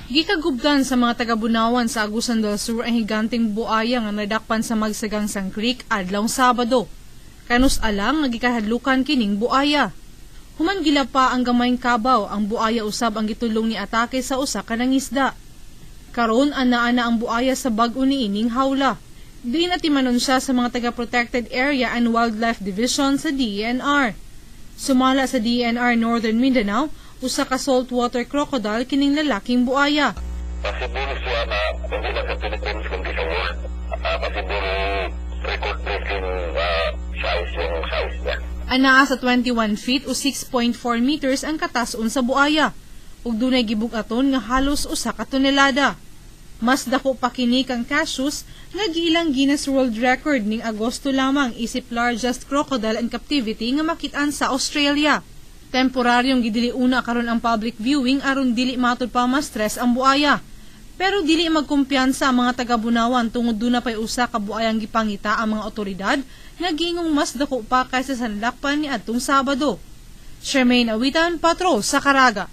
Gikagubdan sa mga taga-Bunawan sa Agusan del Sur ang higanteng buaya nga nadakpan sa Magsagangsang Creek adlawng Sabado. Kanus alang nga gikahadlukan kining buaya. Human gila pa ang gamayng kabaw, ang buaya usab ang gitulong ni atake sa usa ka nangisda. Karon ana-ana ang buaya sa bag-o niining hawla. Di natimanon siya sa mga taga-Protected Area and Wildlife Division sa DENR. Sumala sa DENR Northern Mindanao, usa ka saltwater crocodile kining lalaking buaya. Possible siya na hindi lang sa Philippines kundi sa world. Possible record-breaking size niya. Anaa sa 21 feet o 6.4 meters ang katason sa buaya. Ug dunay gibug-aton nga halos usa ka tonelada. Mas dako pa kini kang Cassius nga giilang Guinness World Record ning Agosto lamang isip largest crocodile in captivity nga makit-an sa Australia. Temporaryong gidiliuna karon ang public viewing aron dili matud pa ma-stress ang buaya. Pero dili magkumpiyansa ang mga taga-Bunawan tungod duna pay usa ka buayang gipangita ang mga otoridad nga giingong mas dako pa kaysa sa nalakpan ni adtong Sabado. Charmaine Awitan, Patrol sa Caraga.